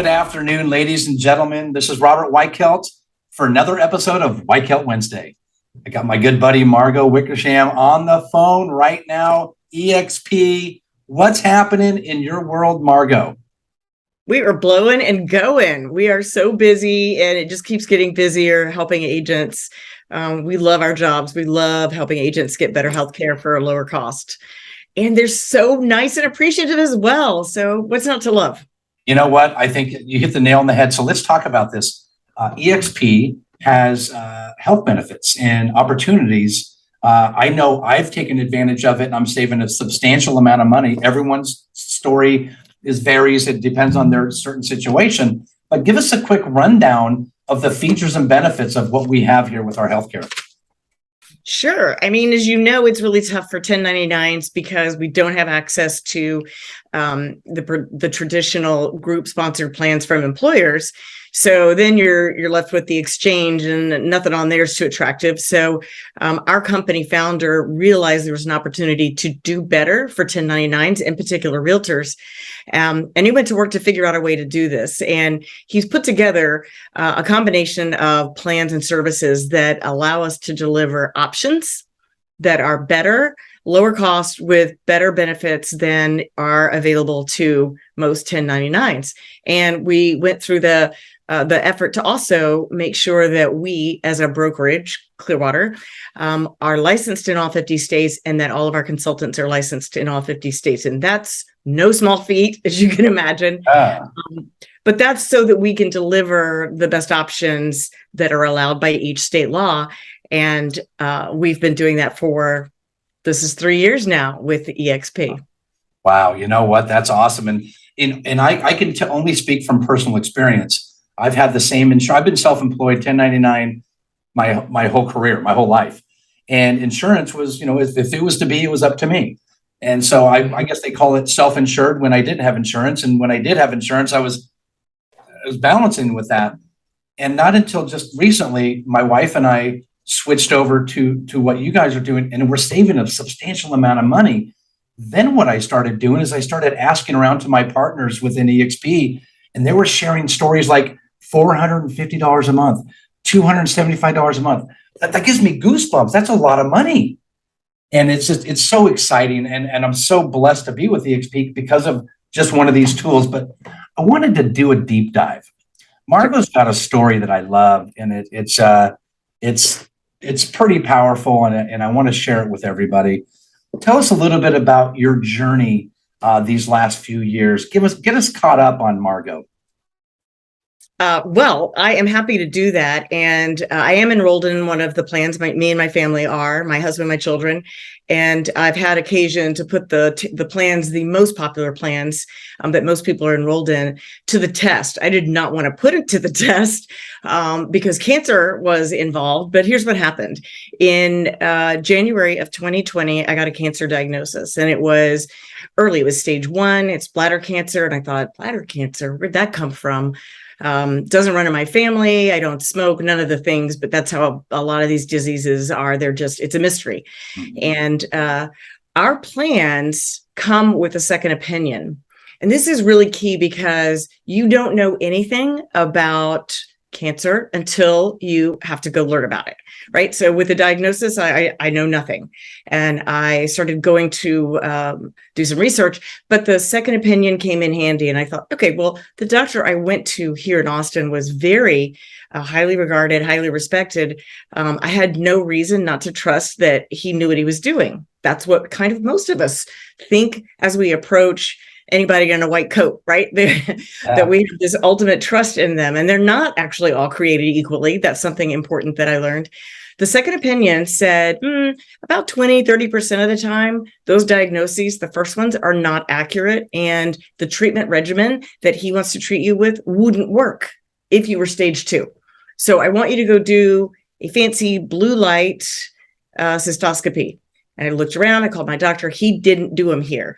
Good afternoon, ladies and gentlemen. This is Robert Weichelt for another episode of Weichelt Wednesday. I got my good buddy Margo Wickersham on the phone right now. EXP, what's happening in your world, Margo? We are blowing and going. We are so busy, and it just keeps getting busier helping agents. We love our jobs. We love helping agents get better healthcare for a lower cost. And they're so nice and appreciative as well. So what's not to love? You know what? I think you hit the nail on the head. So let's talk about this. EXP has health benefits and opportunities. I know I've taken advantage of it, and I'm saving a substantial amount of money. Everyone's story varies. It depends on their certain situation. But give us a quick rundown of the features and benefits of what we have here with our healthcare. Sure. I mean, as you know, it's really tough for 1099s because we don't have access to the traditional group sponsored plans from employers. So then you're left with the exchange, and nothing on there is too attractive. So our company founder realized there was an opportunity to do better for 1099s, in particular realtors. And he went to work to figure out a way to do this. And he's put together a combination of plans and services that allow us to deliver options that are better, lower cost, with better benefits than are available to most 1099s. And we went through the effort to also make sure that we, as a brokerage, Clearwater, are licensed in all 50 states, and that all of our consultants are licensed in all 50 states. And that's no small feat, as you can imagine. But that's so that we can deliver the best options that are allowed by each state law. And we've been doing that this is 3 years now with the EXP. Wow, you know what? That's awesome. And I can only speak from personal experience. I've had the same insurance. I've been self-employed 1099 my whole career, my whole life. And insurance was, if it was to be, it was up to me. And so I guess they call it self-insured when I didn't have insurance. And when I did have insurance, I was balancing with that. And not until just recently, my wife and I switched over to what you guys are doing, and we're saving a substantial amount of money. Then what I started doing is I started asking around to my partners within EXP, and they were sharing stories like $450 a month, $275 a month. That gives me goosebumps. That's a lot of money. And it's so exciting. And I'm so blessed to be with EXP because of just one of these tools. But I wanted to do a deep dive. Margo's got a story that I love, and it's pretty powerful, and I want to share it with everybody. Tell us a little bit about your journey these last few years. Get us caught up on Margo. Well, I am happy to do that. And I am enrolled in one of the plans. Me and my family are, my husband, my children. And I've had occasion to put the plans, the most popular plans that most people are enrolled in, to the test. I did not want to put it to the test because cancer was involved. But here's what happened. In January of 2020, I got a cancer diagnosis, and it was early. It was stage 1. It's bladder cancer. And I thought, bladder cancer, where'd that come from? Doesn't run in my family. I don't smoke, none of the things, but that's how a lot of these diseases are. It's a mystery. Mm-hmm. And our plans come with a second opinion. And this is really key because you don't know anything about cancer until you have to go learn about it, right? So with the diagnosis, I know nothing. And I started going to do some research, but the second opinion came in handy. And I thought, okay, well, the doctor I went to here in Austin was very highly regarded, highly respected. I had no reason not to trust that he knew what he was doing. That's what kind of most of us think as we approach anybody in a white coat, right? That we have this ultimate trust in them. And they're not actually all created equally. That's something important that I learned. The second opinion said about 20-30% of the time, those diagnoses, the first ones, are not accurate. And the treatment regimen that he wants to treat you with wouldn't work if you were stage 2. So I want you to go do a fancy blue light cystoscopy. And I looked around, I called my doctor. He didn't do them here.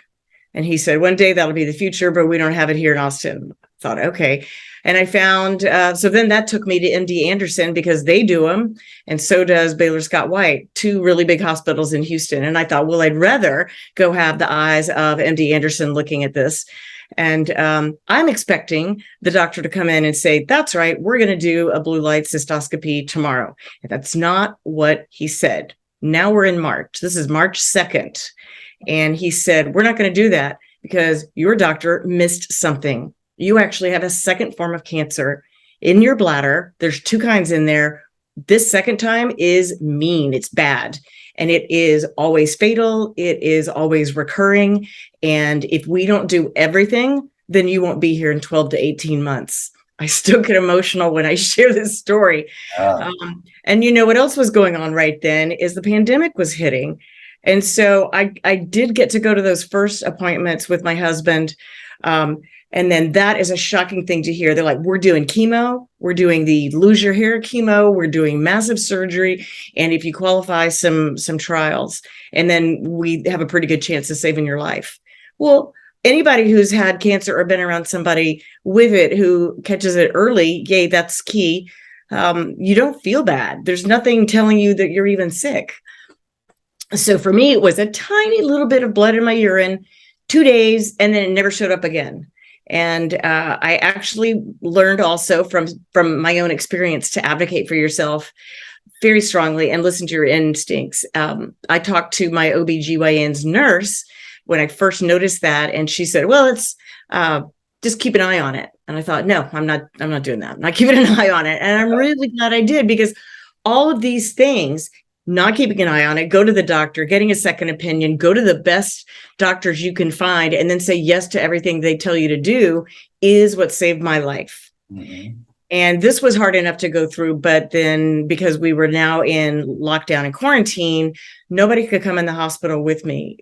And he said, one day that'll be the future, but we don't have it here in Austin. I thought, okay. And I found, so then that took me to MD Anderson because they do them. And so does Baylor Scott White, two really big hospitals in Houston. And I thought, well, I'd rather go have the eyes of MD Anderson looking at this. And I'm expecting the doctor to come in and say, that's right, we're going to do a blue light cystoscopy tomorrow. And that's not what he said. Now we're in March. This is March 2nd. And he said, we're not going to do that because your doctor missed something. You actually have a second form of cancer in your bladder. There's two kinds in there. This second time is mean. It's bad. And it is always fatal. It is always recurring. And if we don't do everything, then you won't be here in 12 to 18 months. I still get emotional when I share this story. And you know what else was going on right then is the pandemic was hitting. And so I did get to go to those first appointments with my husband. And then that is a shocking thing to hear. They're like, we're doing chemo. We're doing the lose your hair chemo. We're doing massive surgery. And if you qualify, some trials, and then we have a pretty good chance of saving your life. Well, anybody who's had cancer or been around somebody with it who catches it early, yay, that's key. You don't feel bad. There's nothing telling you that you're even sick. So for me, it was a tiny little bit of blood in my urine, 2 days, and then it never showed up again. And I actually learned also from my own experience to advocate for yourself very strongly and listen to your instincts. I talked to my OBGYN's nurse when I first noticed that, and she said, well, it's just keep an eye on it. And I thought, no, I'm not doing that. I'm not keeping an eye on it. And I'm really glad I did, because all of these things, not keeping an eye on it, go to the doctor, getting a second opinion, go to the best doctors you can find, and then say yes to everything they tell you to do is what saved my life. Mm-hmm. And this was hard enough to go through, but then because we were now in lockdown and quarantine, nobody could come in the hospital with me.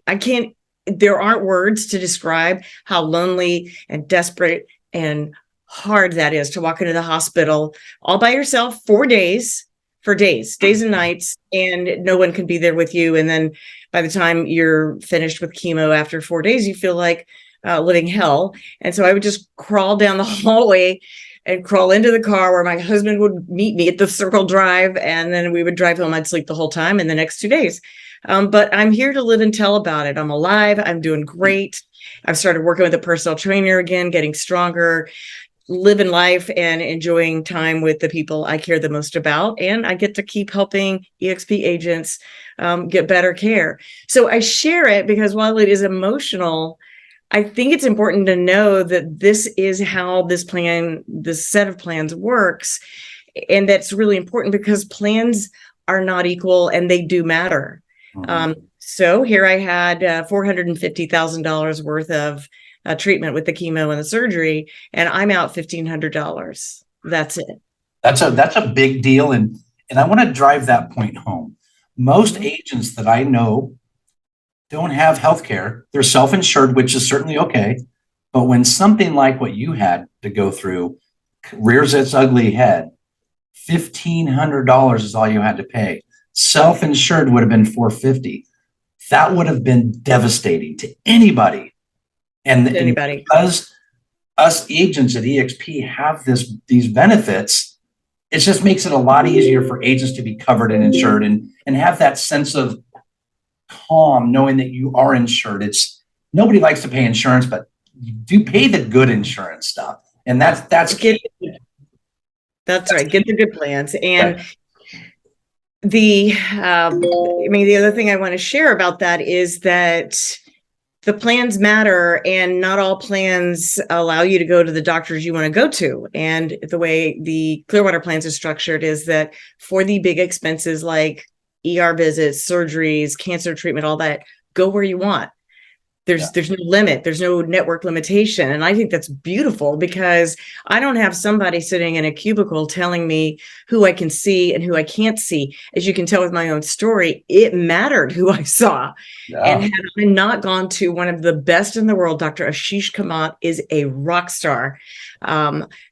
There aren't words to describe how lonely and desperate and hard that is to walk into the hospital all by yourself for days and nights, and no one can be there with you. And then by the time you're finished with chemo after 4 days, you feel like living hell. And so I would just crawl down the hallway and crawl into the car where my husband would meet me at the Circle Drive, and then we would drive home. I'd sleep the whole time in the next 2 days. But I'm here to live and tell about it. I'm alive. I'm doing great. I've started working with a personal trainer again, getting stronger, living life and enjoying time with the people I care the most about. And I get to keep helping EXP agents get better care. So I share it because while it is emotional, I think it's important to know that this is how this set of plans works. And that's really important because plans are not equal and they do matter. Mm-hmm. So here I had $450,000 worth of treatment with the chemo and the surgery, and I'm out $1,500. That's it. That's a big deal. And I want to drive that point home. Most agents that I know don't have healthcare. They're self-insured, which is certainly okay. But when something like what you had to go through rears its ugly head, $1,500 is all you had to pay. Self-insured would have been $450. That would have been devastating to anybody. And because us agents at EXP have these benefits, it just makes it a lot easier for agents to be covered and insured and have that sense of calm knowing that you are insured. Nobody likes to pay insurance, but you do pay the good insurance stuff. And that's key. That's right. Get the good plans. And the other thing I want to share about that is that the plans matter, and not all plans allow you to go to the doctors you want to go to. And the way the Clearwater plans are structured is that for the big expenses like ER visits, surgeries, cancer treatment, all that, go where you want. There's no limit. There's no network limitation. And I think that's beautiful because I don't have somebody sitting in a cubicle telling me who I can see and who I can't see. As you can tell with my own story, it mattered who I saw. Yeah. And had I not gone to one of the best in the world, Dr. Ashish Kamat is a rock star,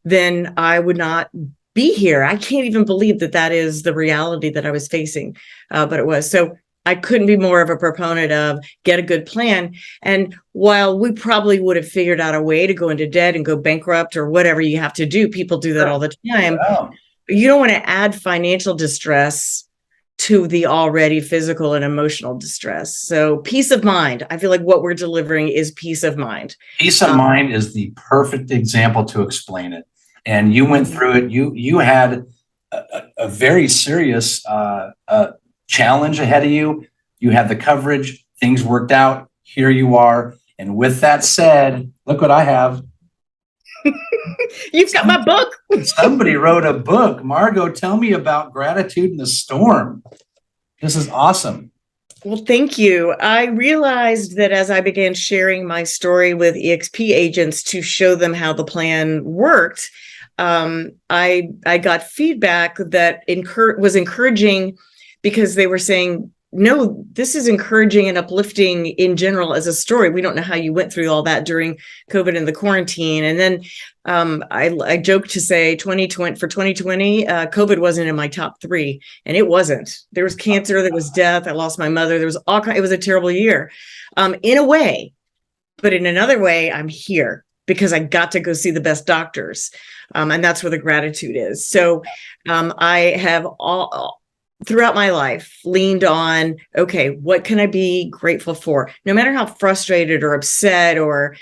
then I would not be here. I can't even believe that is the reality that I was facing, but it was. So I couldn't be more of a proponent of get a good plan. And while we probably would have figured out a way to go into debt and go bankrupt or whatever you have to do, people do that all the time. Yeah. You don't want to add financial distress to the already physical and emotional distress. So peace of mind. I feel like what we're delivering is peace of mind. Peace of mind is the perfect example to explain it. And you went through it. You had a very serious challenge ahead of you. You had the coverage. Things worked out. Here you are. And with that said, look what I have. You've got my book. Somebody wrote a book. Margo, tell me about Gratitude in the Storm. This is awesome. Well, thank you. I realized that as I began sharing my story with EXP agents to show them how the plan worked, I got feedback that was encouraging, because they were saying, no, this is encouraging and uplifting in general as a story. We don't know how you went through all that during COVID and the quarantine. And then I joke to say 2020, COVID wasn't in my top 3, and it wasn't. There was cancer, there was death. I lost my mother. There was it was a terrible year, in a way, but in another way, I'm here because I got to go see the best doctors. And that's where the gratitude is. So I have throughout my life leaned on, okay, what can I be grateful for? No matter how frustrated or upset or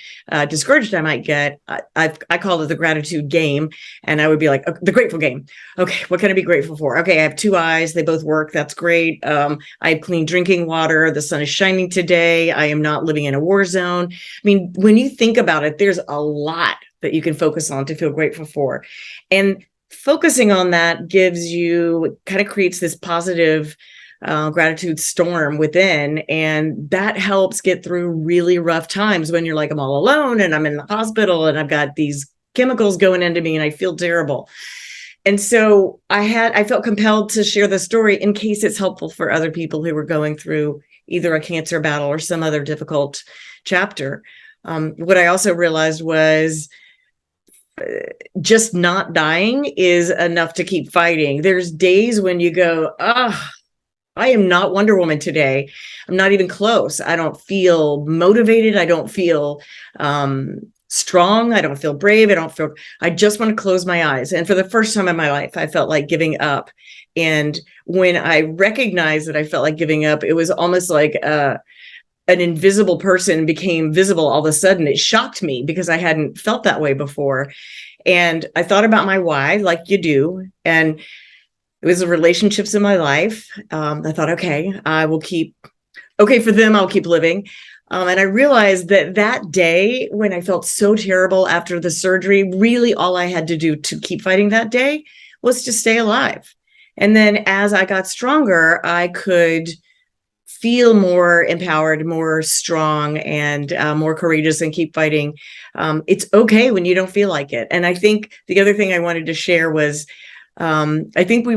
discouraged I might get, I call it the gratitude game. And I would be like, the grateful game. Okay, what can I be grateful for? Okay, I have 2 eyes. They both work. That's great. I have clean drinking water. The sun is shining today. I am not living in a war zone. I mean, when you think about it, there's a lot that you can focus on to feel grateful for. And focusing on that kind of creates this positive gratitude storm within. And that helps get through really rough times when you're like, I'm all alone and I'm in the hospital and I've got these chemicals going into me and I feel terrible. And so I felt compelled to share the story in case it's helpful for other people who were going through either a cancer battle or some other difficult chapter. What I also realized was just not dying is enough to keep fighting. There's days when you go, I am not Wonder Woman today. I'm not even close. I don't feel motivated. I don't feel strong. I don't feel brave. I just want to close my eyes. And for the first time in my life, I felt like giving up. And when I recognized that I felt like giving up, it was almost like an invisible person became visible all of a sudden. It shocked me because I hadn't felt that way before. And I thought about my why, like you do. And it was the relationships in my life. I thought, okay, for them, I'll keep living. And I realized that day when I felt so terrible after the surgery, really all I had to do to keep fighting that day was to stay alive. And then as I got stronger, I could feel more empowered, more strong, and more courageous and keep fighting. It's okay when you don't feel like it. And I think the other thing I wanted to share was, I think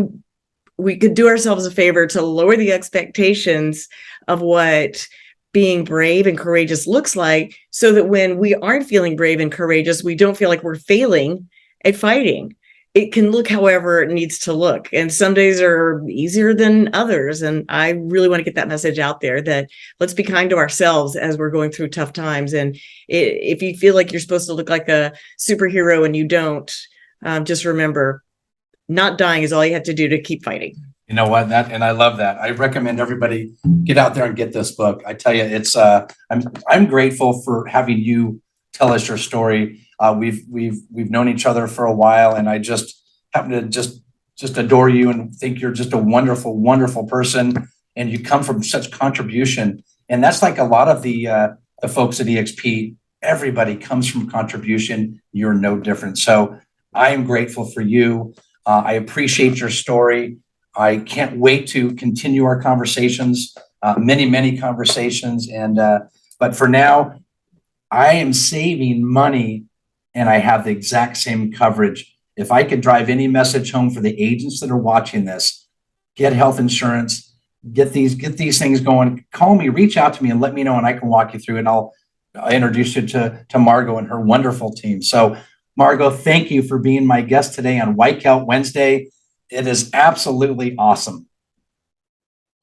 we could do ourselves a favor to lower the expectations of what being brave and courageous looks like, so that when we aren't feeling brave and courageous, we don't feel like we're failing at fighting. It can look however it needs to look. And some days are easier than others. And I really want to get that message out there that let's be kind to ourselves as we're going through tough times. And if you feel like you're supposed to look like a superhero and you don't, just remember, not dying is all you have to do to keep fighting. You know what? And I love that. I recommend everybody get out there and get this book. I tell you, it's I'm grateful for having you tell us your story. We've known each other for a while, and I just happen to just adore you and think you're just a wonderful, wonderful person. And you come from such contribution. And that's like a lot of the folks at EXP. Everybody comes from contribution. You're no different. So I am grateful for you. I appreciate your story. I can't wait to continue our conversations, many, many conversations. And but for now, I am saving money, and I have the exact same coverage. If I could drive any message home for the agents that are watching this, get health insurance, get these things going. Call me, reach out to me, and let me know, and I can walk you through. And I'll introduce you to Margo and her wonderful team. So, Margo, thank you for being my guest today on Weichelt Wednesday. It is absolutely awesome.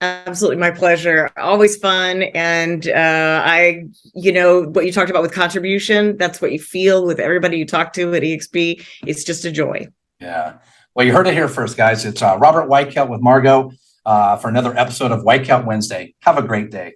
Absolutely, my pleasure. Always fun. And what you talked about with contribution, that's what you feel with everybody you talk to at EXP. It's just a joy. Yeah. Well, you heard it here first, guys. It's Robert Weichelt with Margo for another episode of Weichelt Wednesday. Have a great day.